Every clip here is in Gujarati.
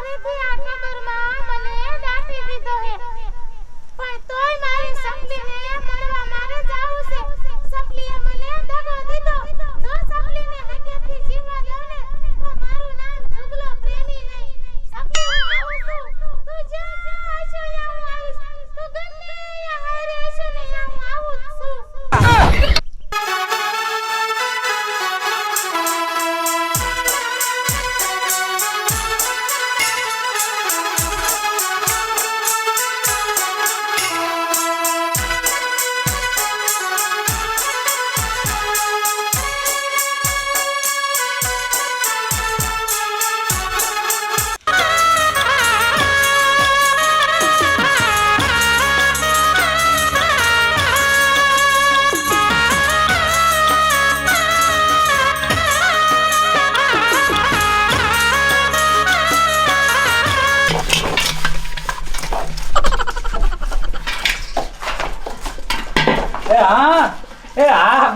ઘરેથી આ ટબરમાં મને દાટી દીધો હે પણ તોય મારી સપલીને મળવા મારે જાવું છે સપલીએ મને દગો દીધો જો સપલીને હકેથી જીવવા દઉં ને તો મારું નામ જુગલો પ્રેમી નહીં સપલી હું આવું છું તું જ્યાં હશો ત્યાં હું આવીશ તું ગમે ત્યાં હારે હશો ને ત્યાં હું આવું જ છું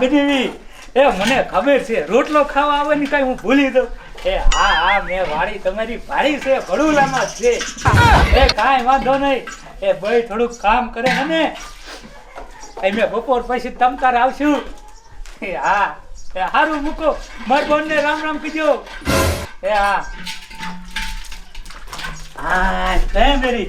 ગરીબી એ મને ખબર છે રોટલો ખાવા આવવાની કઈ હું ભૂલી દઉં એ હા મેં વાડી તમારી ભાડી છે ભડુલામાં છે એ કાંઈ વાંધો નહીં એ ભાઈ થોડુંક કામ કરે ને એ મેં બપોર પછી તમતાર આવશું એ હા એ સારું મૂકો મારી બોનને રામ રામ કીજો એ હા મેરી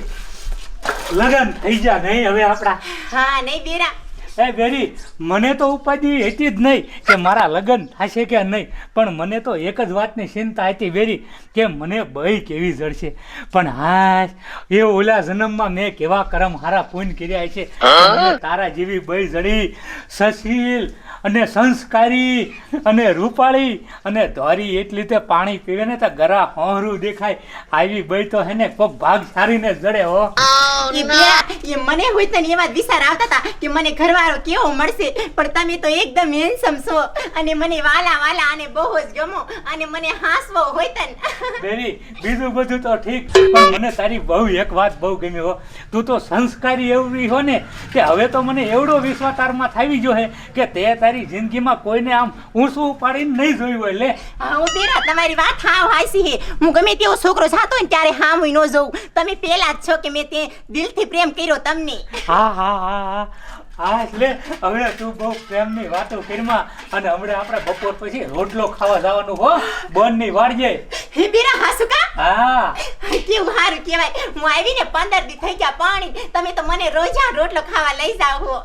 લગન થઈ જા નહીં હવે આપણા હા નહીં બેરા એ બેરી મને તો ઉપાધિ હતી જ નહીં કે મારા લગ્ન થશે કે નહીં પણ મને તો એક જ વાતની ચિંતા હતી બેરી કે મને બઈ કેવી જડશે પણ હા એ ઓલા જન્મમાં મેં કેવા કરમ હારા પૂન કર્યા છે મને તારા જેવી બઈ જડી સશીલ અને સંસ્કારી અને રૂપાળી અને ધોરી એટલી તે પાણી પીવે ને તો ગરા હોરું દેખાય આવી બઈ તો હે ને કોક ભાગ સારીને જડે હો એ મને હોય તો એવા વિચાર આવતા હતા કે મને ઘરવાળો કેવો મળશે પણ તમે તો એકદમ હેન્ડસમ છો અને મને વાલા વાલા અને બહુ જ ગમો અને મને હાસવો હોય તન બેરી બીજું બધું તો ઠીક પણ મને તારી બહુ એક વાત બહુ ગમી હો તું તો સંસ્કારી એવી હો ને કે હવે તો મને એવડો વિશ્વાસ તારમાં થાવી જો હે કે તે તારી જિંદગીમાં કોઈને આમ ઊંચું ઉપાડીને નહીં જોયું હોય લે હા હું બેરા તમારી વાત હાવ હાસી હે હું ગમે તેવો છોકરો જાતો ને ત્યારે હામ ન જોઉં તમે પેલા જ છો કે મેં તે દિલથી પ્રેમ કર્યો તમને હા એટલે હવે તું બહુ પ્રેમની વાતો કરીમાં અને હમણાં આપણે બપોર પછી રોટલો ખાવા જવાનું હો બોનની વાડીએ હે બેરા હાસુકા હા કેવું સારું કહેવાય હું આવીને 15 દી થઈ ગયા પાણી તમે તો મને રોજા રોટલો ખાવા લઈ જાવ હો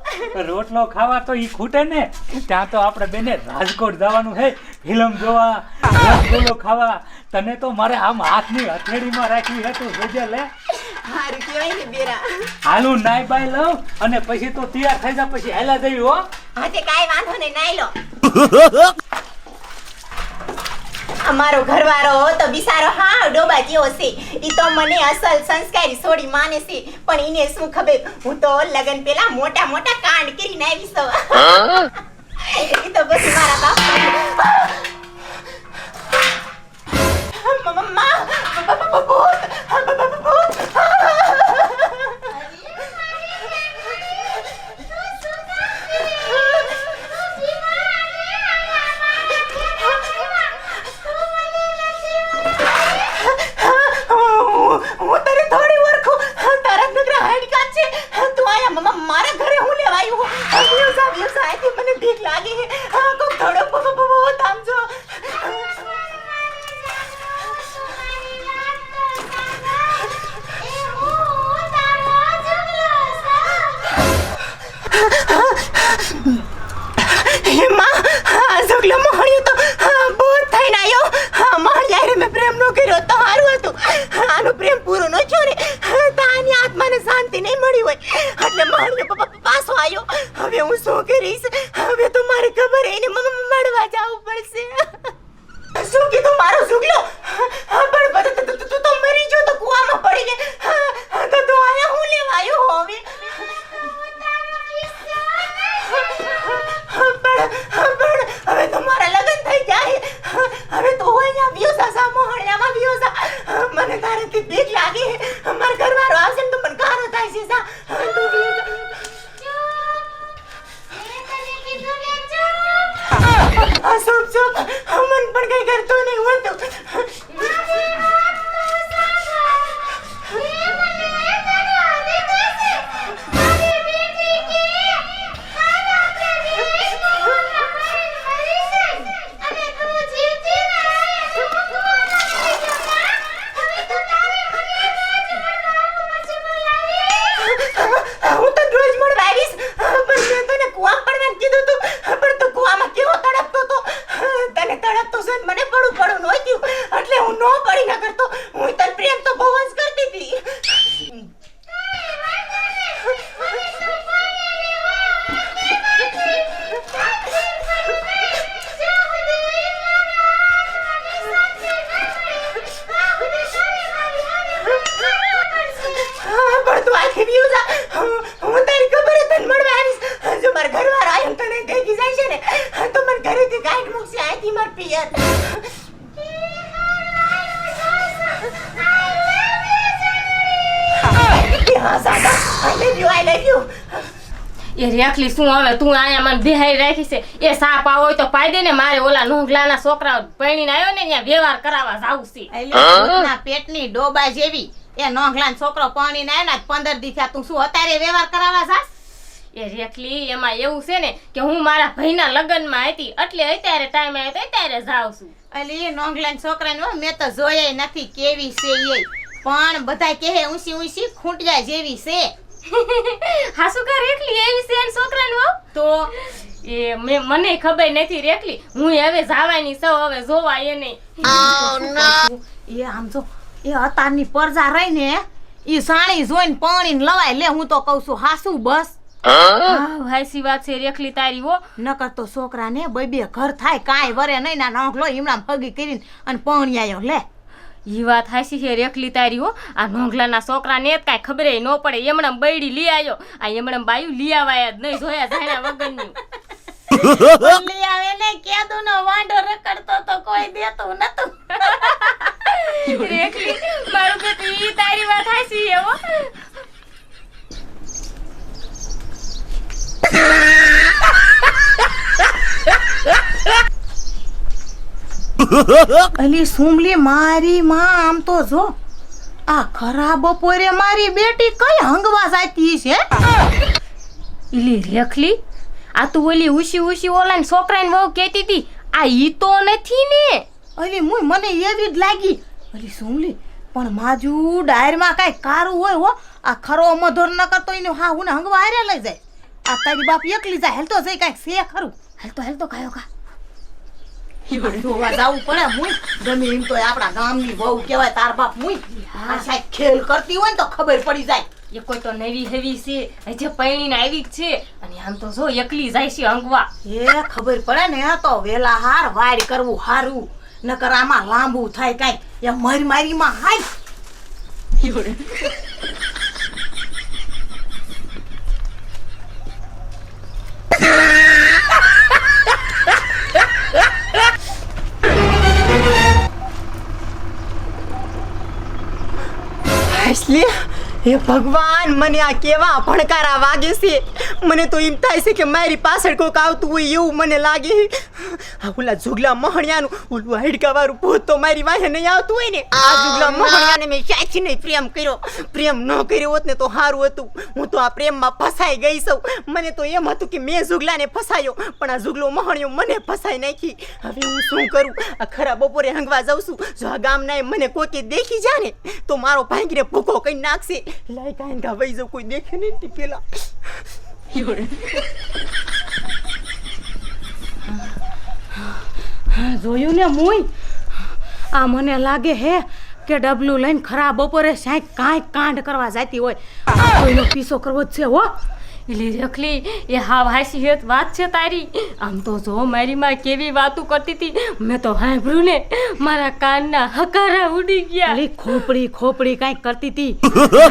રોટલો ખાવા તો ઈ ખૂટે ને ત્યાં તો આપણે બેને રાજકોટ જવાનું છે ફિલ્મ જોવા રસગુલ્લો ખાવા તને તો મારે આમ હાથની હથેળીમાં રાખવી હતું જોજે લે સારું કહેવાય ને બેરા હાલું નાઈ બાઈ લઉં અને પછી તો તૈયાર થઈ જા પછી હેલા જઈ હો હા તે કાઈ વાંધો નહીં નાઈ લો અમારો ઘરવાળો તો બિચારો હા ડોબા જેવો છે ઈ તો મને અસલ સંસ્કારી છોડી માને છે પણ ઈને શું ખબર હું તો લગન પેલા મોટા મોટા કાંડ કરીને આવી છું ઈ તો બસ મારા બાપ મમ્મા છે આથી માર પિયર આઈ લવ યુ એ રેખલી શું હવે તું આયા મને બેહાઈ રાખી છે એ સાપ આવો હોય તો પાઈ દે ને મારે ઓલા નોંગલાના છોકરા પૈણીને આવ્યો ને ત્યાં વ્યવહાર કરાવવા જાવું છે ના પેટની ડોબા જેવી એ નોંગલાન છોકરો પાણીને આવ્યો ને 15 દી થયા તું શું અત્યારે વ્યવહાર કરાવવા જાસ એ રેખલી એમાં એવું છે ને કે હું મારા ભાઈના લગ્નમાં હતી એટલે અત્યારે ટાઈમ આવ્યો તો અત્યારે જાઉં છું અલી એ નોંગલાન છોકરાને હો મેં તો જોયે નથી કેવી છે એ પણ બધા કહે ઊંસી ઊંસી ખૂંટિયા જેવી છે હાસુ કા રેખલી એવી છે ને છોકરાને વહુ તો એ મને ખબર નથી રેખલી હું હવે જાવાની સૌ હવે જોવા એ નહીં એ આમ જો એ અતારની પરજા રહી ને ઈ સાણી જોઈને પાણીને લવાય લે હું તો કહું છું હાસુ બસ હાસી વાત છે રેખલી તારી હો નકર તો છોકરાને બે ઘર થાય કાંઈ વરે નહીં ના નોંખલો ઈમણામ ફગી કરીને અને પાણી આયો લે ઈ વાત હાસી છે રેખલી તારી હો આ નોંગલાના છોકરાને જ કાંઈ ખબર ન પડે એમણે બૈડી લઈ આવ્યો આ એમણે બાયું લઈ આવાયા જ નહીં જોયા જાણ્યા વગરનું લઈ આવે ને કેદુનો વાંડો રખડતો તો કોઈ દેતું નતું રેખલી મારું બેટું ઈ તારી વાત હાસી છે હો અલી સુમલી મારી માં આમ તો જો આ ખરાબ બપોરે મારી બેટી કઈ હંગવા જાતી છે ઈલી રેખલી આ તું ઓલી ઉશી ઉશી ઓલાને છોકરાને વહુ કહેતી હતી આ ઈ તો નથી ને અલી મને એવી જ લાગી અલી સુમલી પણ માજુ ડાયરમાં કાઈ કારું હોય હો આ ખરો મધોર ન કરતો એને હા હું હંગવા હારે લઈ જાય આ તારી બાપ એકલી જાય હેલતો જઈ કાઈ છે ખરું હાલતો કાયો કા જોવા જાવું પડે મુઈ ગમે એમ તો આપણા ગામની વહુ કહેવાય તાર બાપ મુઈ આ સાહેબ ખેલ કરતી હોય ને તો ખબર પડી જાય એ કોઈ તો નવી હેવી છે હજે પૈણીને આવી જ છે અને આમ તો જો એકલી જાય છે અંગવા એ ખબર પડે ને આ તો વેલા હાર વાડ કરવું હારું નકર આમાં લાંબુ થાય કાઈ એ મારીમાં હાય એટલે હે ભગવાન મને આ કેવા ભણકારા વાગે છે મને તો એમ થાય છે કે મારી પાછળ કોઈક આવતું હોય એવું મને લાગે આ ઓલા જુગલા મહણિયાનું ઓલું હાડકા વાળું ભૂત તો મારી વાહે નહીં આવતું હોય ને આ જુગલા મહણિયાને મેં સાચી નહીં પ્રેમ ન કર્યો હોત ને તો સારું હતું હું તો આ પ્રેમમાં ફસાઈ ગઈ છું મને તો એમ હતું કે મેં જુગલાને ફસાયો પણ આ જુગલો મહણિયો મને ફસાઈ નાખી હવે હું શું કરું આ ખરા બપોરે હંગવા જાઉં છું જો આ ગામના મને કોઈ દેખી જાય ને તો મારો ભાંગીને ભૂકો કઈ નાખશે લાય કાંઈ ગાવાઈ જાઉં કોઈ દેખે ને તે પેલા જોયું ને મુઈ આ મને લાગે હે કે ડબલું લઈને ખરા બપોરે સાંઈ કાંઈ કાંડ કરવા જાતી હોય કોઈનો પીછો કરવો જ છે હો એલી રખલી એ હાવ હાસી હેત વાત છે તારી આમ તો જો મારી માં કેવી વાતું કરતી હતી મેં તો સાંભળ્યું ને મારા કાનના હકારા ઉડી ગયા અલી ખોપડી કાંઈક કરતી હતી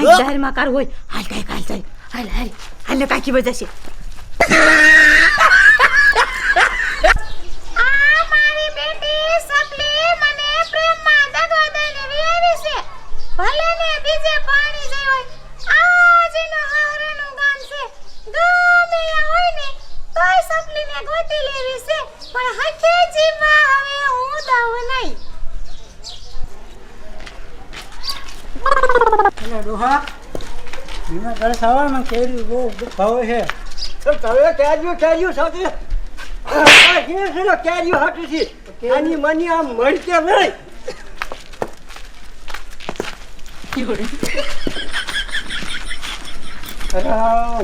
જાહેરમાં કાર હોય હાલ કાંઈક હાલ જાય હાલ કાંઈક વજે છે આ મારી બેટી સપલી મને પ્રેમમાં દગો દઈને વિયાવી છે ભલે ને બીજે પાણી જઈ હોય આજનો હારાનું ગામ છે ગમે યા હોય ને તોય સપલીને ગોતી લેવી છે પણ હખે જીવવા હવે હું દઉં નહીં એટલે ડોહા એના ઘરે સવારમાં કેરી બહુ ભાવે છે તો તમે કેરીઓ સાથે કેરીઓ હાટી છે આની મની આમ મળશે નહીં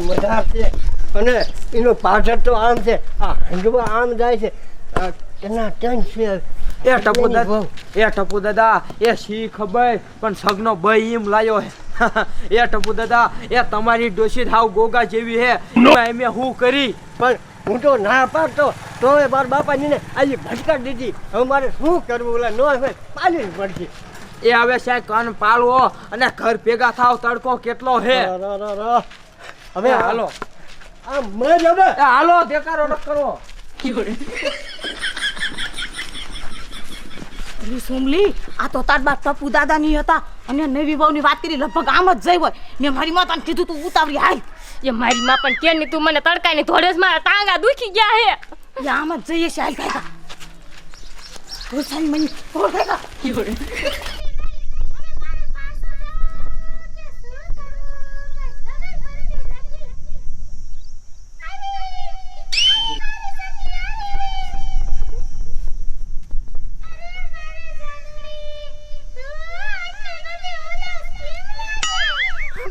મજા છે અને એનો પાછળ તો આમ છે આ હંડવા આમ જાય છે એના ટેન્શન એ ટપુ દાદા એ શી ખબર પણ સગનો ભાઈ એમ લાયો હે એ ટપુ દાદા એ તમારી ડોશી હાવ ગોગા જેવી હે મેં હું કરી પણ હું તો ના પાડતો તો મારા બાપાની ને આજે ભટકાડી દીધી હવે મારે શું કરવું ઓલા નો હવે પાલી પડશે એ હવે સાહેબ કાન પાળવો અને ઘર ભેગા થાવ તડકો કેટલો હે હવે હાલો આ મર હવે હાલો દેકારો ન કરવો અરે સોમલી, આ તો તાર બા ટપુ દાદા ની હતા અને નવી વહુની વાત કરી લગભગ આમ જ જઈ હોય. મેં મારી માતાને કીધું તું ઉતાવળી હાલ. એ મારી માં પણ કે ની તું મને તડકાની ધોળે જ મારા ટાંગા દુખી ગયા હે. એ આમ જ જઈએ છે હાલ કાકા. ઓસાની મની ઓર કાકા.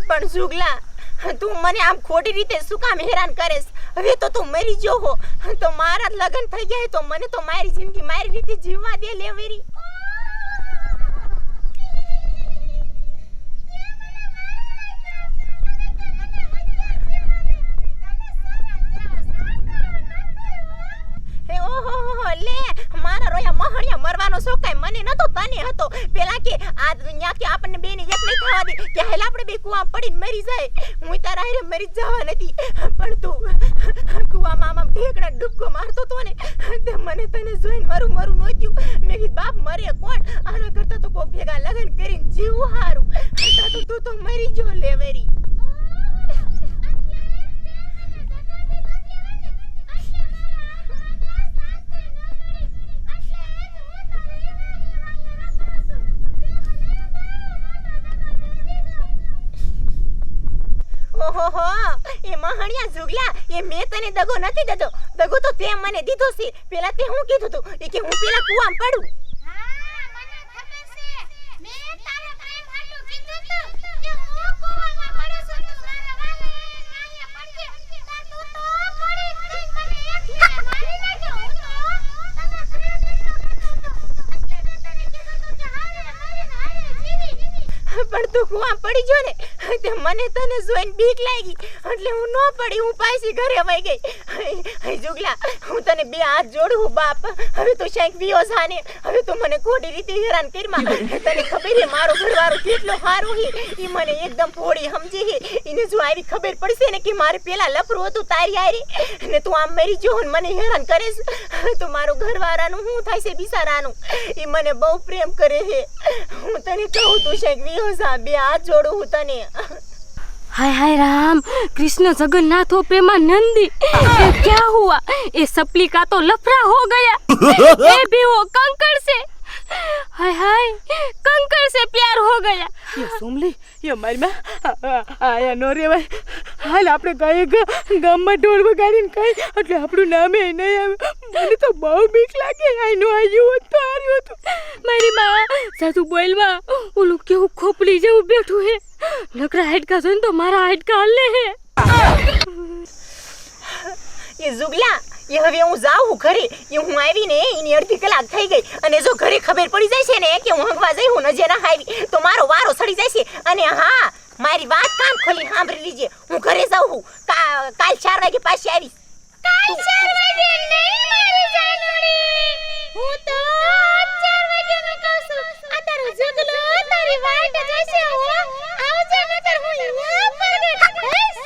પણ જુગલા, તું મને આમ ખોટી રીતે શું કામ હેરાન કરેસ? હવે તો તું મરી ગયો હો તો મારા લગ્ન થઈ ગયા તો મને તો મારી જિંદગી મારી રીતે જીવવા દે લેવેરી. લે મારા રોયા મહણિયા મરવાનો શોખ કાઈ મને નતો, તને હતો. પેલા કે આ દુનિયા કે આપણને બેને એક નહીં થવા દે કે હેલા આપણે બે કુવા પડીને મરી જાય. હું તારા હારે મરી જવા નથી, પણ તું કુવામાં આમ ઢેકડા ડૂબકો મારતો તો ને તે મને તને જોઈને મારું મરું નહોતું. મેં કીધું બાપ મરે કોણ, આના કરતા તો કોક ભેગા લગ્ન કરીને જીવવું હારું. તું તો મરી ગયો લેવેરી. ઓહો, એ મહણિયા જુગલા, એ મેં તને દગો નથી દીધો. દગો તો તે મને દીધો છે. પેલા તે હું કીધું તું એ કે હું પેલા કુવામાં પડું. હા, મને ખબર છે. મેં તારા પ્રેમ હાટુ કીધું તું કે હું કુવામાં પડું છું, તું મારા વાલે નાયા પડજે. તા તું તો પડી ગઈ, મને એકલીને મારી નાખ્યો. હું તો તને પ્રેમ એટલો કરતો હતો એટલે મેં તને કીધું તું કે હારે મરીને હારે જીવી. પણ તું કુવામાં પડી ગયો ને તે મને તને જોઈને બીક લાગી એટલે હું ન પડી, હું પાછી ઘરે વઈ ગઈ. હે જુગલા, હું તને બે હાથ જોડું બાપ. હવે તું શેક વિયો જાને. હવે તું મને ખોટી રીતે હેરાન કરીમાં. તને ખબર હે મારો ઘરવાળો કેટલો સારું હે, ઈ મને એકદમ પોળી સમજી હે. એને જો આવી ખબર પડશે ને કે મારે પેલા લફરું હતું તારી હારે ને તું આમ મરી ગયો ને મને હેરાન કરેશ તો મારો ઘરવાળાનું શું થાય છે બિચારાનું? ઈ મને બહુ પ્રેમ કરે હે. હું તને કહું તું શેક વિયો જા, બે હાથ જોડું હું તને. हाय हाय राम, कृष्ण जगन्नाथ हो प्रेमानंदी, ये क्या हुआ? ये सपली का तो लफड़ा हो गया, ये भी वो कंकड़ से, हाय हाय कंकड़ से प्यार हो गया. એ સોમલી, એ મારી માં આયા નો રેવાય. હાલ આપણે કઈ ગામમાં ઢોલ વગાડીને કઈ એટલે આપણું નામે નહીં આવે. મને તો બહુ બીક લાગે. આઈનો આવ્યું હોત તો હાર્યું હતું. મારી માં સાસુ બોલ માં ઓલું કેવું ખોપડી જેવું બેઠું હે. નકરા હાડકા જોઈને તો મારા હાડકા હલે હે. એ જુગલા, એ હવે હું જાઉં ઘરે. એ હું આવીને એની અડધી કલાક થઈ ગઈ અને જો ઘરે ખબર પડી જાય છે ને કે હું હંગવા જઈ હું નજે ના આવી તો મારો વારો સડી જાય છે. અને હા, મારી વાત કાન ખોલી સાંભળી લીજે. હું ઘરે જાઉં છું. કાલ 4 વાગે પાછી આવીશ. કાલ 4 વાગે નહીં મારી જાનડી, હું તો 4 વાગે નો કહું છું. આ તારો જગલો તારી વાટ જશે હો. આવજે નતર હું અહીંયા પ્રગટ થઈશ.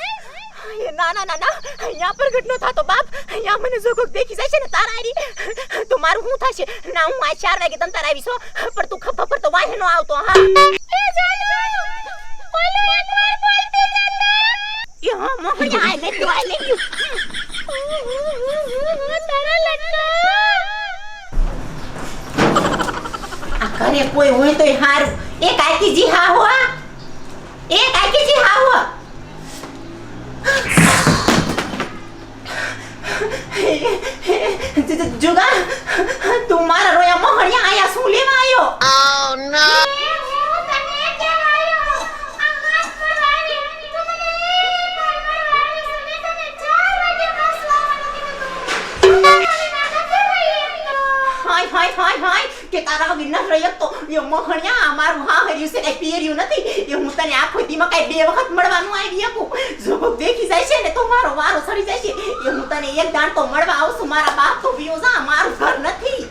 ના ના ના ના, અહીંયા પ્રગટ નો થાતો બાપ. અહીંયા મને જો કોક દેખી જાય છે ને તારા હારી તો મારું શું થશે? ના, હું આ 4 વાગે તમ તાર આવીશ હો. પણ તું ખભા પર તો વાહે નો આવતો. હા એ જાનવાનું બોલો એકવાર બોલતે જતા. એ હા મોહન, આઈ લેવ યુ, આઈ લેવ યુ. તારા લટકો. આ ઘરે કોઈ હોય તોય હારું. એ કાકીજી હા હો, એ કાકીજી હા હો. જુગા, તું મારા રોયા મોહણિયા આયા શું લેવા આવ્યો? હું તને કેવા આવ્યો? આ હાથ પરવારી તું મને પરવારી સુને તને 4 વાગે પાછું આવવાનું કીધું. હાય હાય હાય હાય, કે તારા વગર ન રહી તો એ મોહણિયા મારું હા હર્યું છે, કઈ પહેર્યું નથી. એ હું તને આખો દીમાં કઈ 2 વખત મળવાનું આવી શકું. જો કોક દેખી જાય છે ને તો મારો વારો સડી જાય છે. એ હું તને એક દાણ તો મળવા આવશું. મારા બાપ તો વિયો જા, મારું ઘર નથી.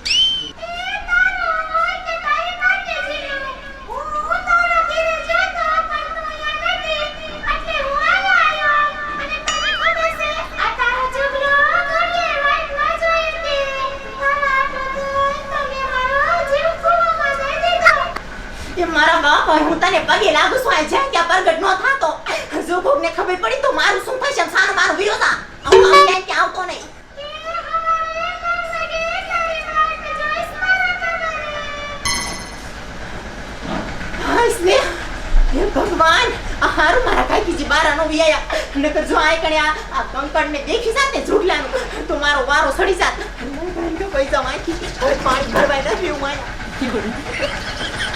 મારા બાપ હું તને પગે લાગુ છું આ જ્યાં ત્યાં પ્રગટ ન થાતો જો કોકને ખબર પડી તો મારું શું થશે સાનો મારો વિરોધા હું ક્યાંય ત્યાં આવતો નહીં હે ભગવાન આ હારું મારા કાકીજી બારાનો વિયા નકર જો આય કણે આ કંકણ ને દેખી જાત ને ઝૂગલાનું તો મારો વારો સડી જાત કોઈ જમાઈ પાણી ભરવાય નથી હું આયા